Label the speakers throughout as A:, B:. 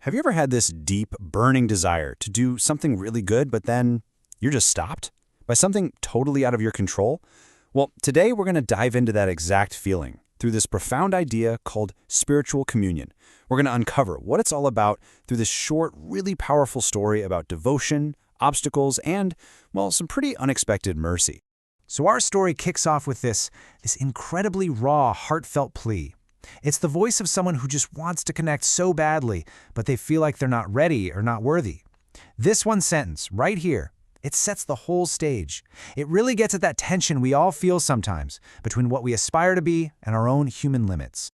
A: Have you ever had this deep, burning desire to do something really good, but then you're just stopped by something totally out of your control? Well, today we're going to dive into that exact feeling through this profound idea called spiritual communion. We're going to uncover what it's all about through this short, really powerful story about devotion, obstacles, and, well, some pretty unexpected mercy.
B: So our story kicks off with this incredibly raw, heartfelt plea. It's the voice of someone who just wants to connect so badly, but they feel like they're not ready or not worthy. This one sentence, right here, it sets the whole stage. It really gets at that tension we all feel sometimes between what we aspire to be and our own human limits.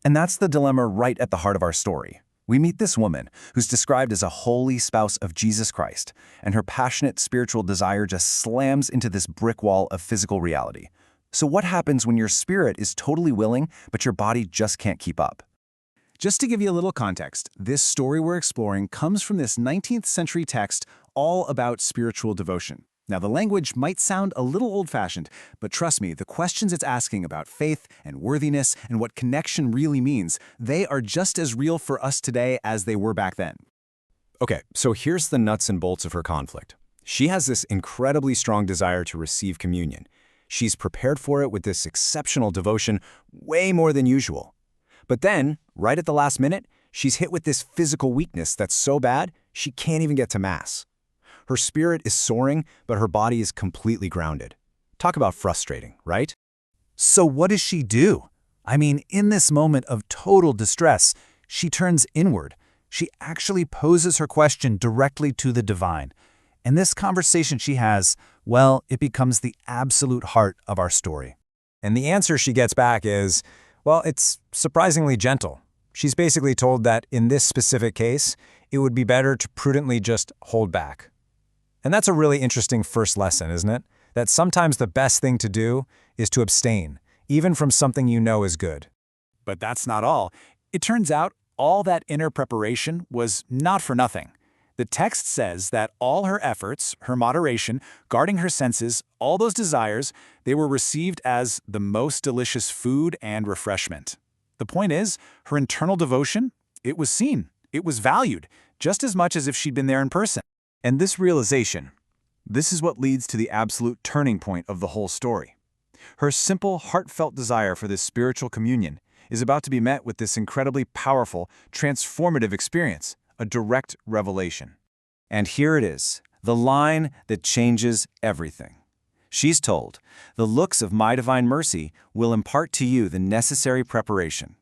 C: And that's the dilemma right at the heart of our story. We meet this woman who's described as a holy spouse of Jesus Christ, and her passionate spiritual desire just slams into this brick wall of physical reality. So what happens when your spirit is totally willing, but your body just can't keep up?
D: Just to give you a little context, this story we're exploring comes from this 19th century text all about spiritual devotion. Now, the language might sound a little old-fashioned, but trust me, the questions it's asking about faith and worthiness and what connection really means, they are just as real for us today as they were back then.
A: Okay, so here's the nuts and bolts of her conflict. She has this incredibly strong desire to receive communion. She's prepared for it with this exceptional devotion, way more than usual. But then, right at the last minute, she's hit with this physical weakness that's so bad, she can't even get to Mass. Her spirit is soaring, but her body is completely grounded. Talk about frustrating, right?
B: So what does she do? I mean, in this moment of total distress, she turns inward. She actually poses her question directly to the divine. And this conversation she has, well, it becomes the absolute heart of our story.
E: And the answer she gets back is, well, it's surprisingly gentle. She's basically told that in this specific case, it would be better to prudently just hold back. And that's a really interesting first lesson, isn't it? That sometimes the best thing to do is to abstain, even from something you know is good.
D: But that's not all. It turns out all that inner preparation was not for nothing. The text says that all her efforts, her moderation, guarding her senses, all those desires, they were received as the most delicious food and refreshment. The point is, her internal devotion, it was seen, it was valued, just as much as if she'd been there in person. And this realization, this is what leads to the absolute turning point of the whole story. Her simple, heartfelt desire for this spiritual communion is about to be met with this incredibly powerful, transformative experience, a direct revelation.
C: And here it is, the line that changes everything. She's told, "The looks of my divine mercy will impart to you the necessary preparation."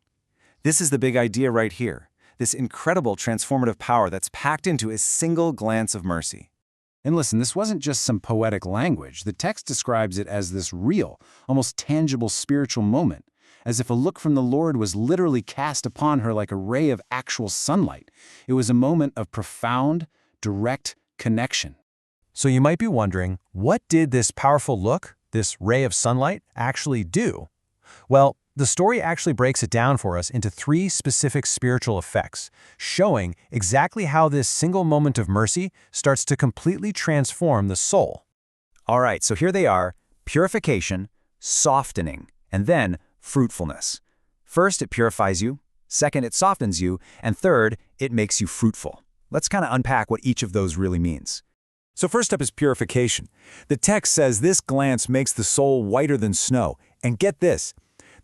C: This is the big idea right here, this incredible transformative power that's packed into a single glance of mercy.
D: And listen, this wasn't just some poetic language. The text describes it as this real, almost tangible spiritual moment, as if a look from the Lord was literally cast upon her like a ray of actual sunlight. It was a moment of profound, direct connection.
B: So you might be wondering, what did this powerful look, this ray of sunlight, actually do? Well, the story actually breaks it down for us into 3 specific spiritual effects, showing exactly how this single moment of mercy starts to completely transform the soul.
C: All right, so here they are, purification, softening, and then fruitfulness. First, it purifies you. Second, it softens you. And third, it makes you fruitful. Let's kind of unpack what each of those really means.
D: So first up is purification. The text says this glance makes the soul whiter than snow. And get this,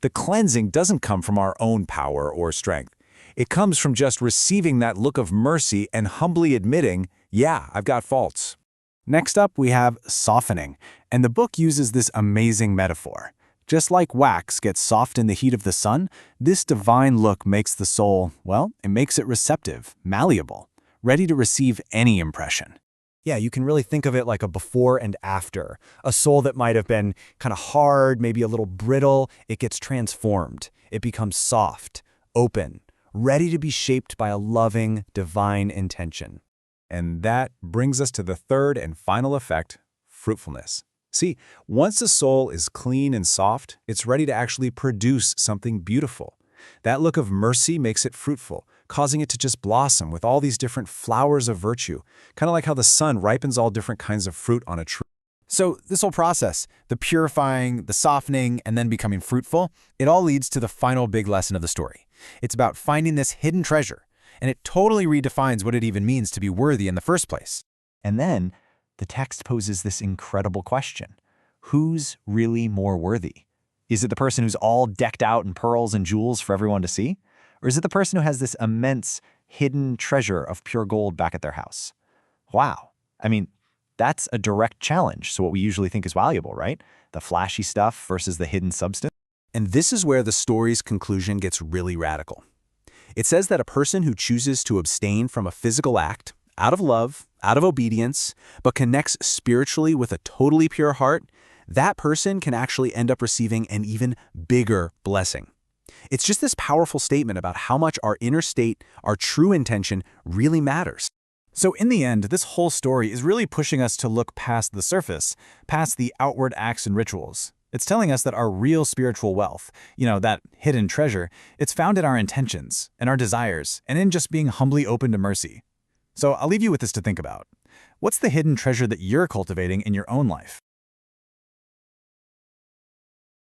D: the cleansing doesn't come from our own power or strength. It comes from just receiving that look of mercy and humbly admitting, yeah, I've got faults. Next up, we have softening. And the book uses this amazing metaphor. Just like wax gets soft in the heat of the sun, this divine look makes the soul, well, it makes it receptive, malleable, ready to receive any impression.
E: Yeah, you can really think of it like a before and after. A soul that might have been kind of hard, maybe a little brittle, it gets transformed. It becomes soft, open, ready to be shaped by a loving, divine intention.
D: And that brings us to the third and final effect, fruitfulness. See, once a soul is clean and soft, it's ready to actually produce something beautiful. That look of mercy makes it fruitful, causing it to just blossom with all these different flowers of virtue, kind of like how the sun ripens all different kinds of fruit on a tree.
B: So this whole process, the purifying, the softening, and then becoming fruitful, it all leads to the final big lesson of the story. It's about finding this hidden treasure. and it totally redefines what it even means to be worthy in the first place.
C: And then the text poses this incredible question. Who's really more worthy? Is it the person who's all decked out in pearls and jewels for everyone to see? Or is it the person who has this immense hidden treasure of pure gold back at their house? Wow. I mean, that's a direct challenge. So what we usually think is valuable, right? The flashy stuff versus the hidden substance.
B: And this is where the story's conclusion gets really radical. It says that a person who chooses to abstain from a physical act, out of love, out of obedience, but connects spiritually with a totally pure heart, that person can actually end up receiving an even bigger blessing. It's just this powerful statement about how much our inner state, our true intention, really matters.
D: So in the end, this whole story is really pushing us to look past the surface, past the outward acts and rituals. It's telling us that our real spiritual wealth, that hidden treasure, it's found in our intentions and our desires and in just being humbly open to mercy. So I'll leave you with this to think about. What's the hidden treasure that you're cultivating in your own life?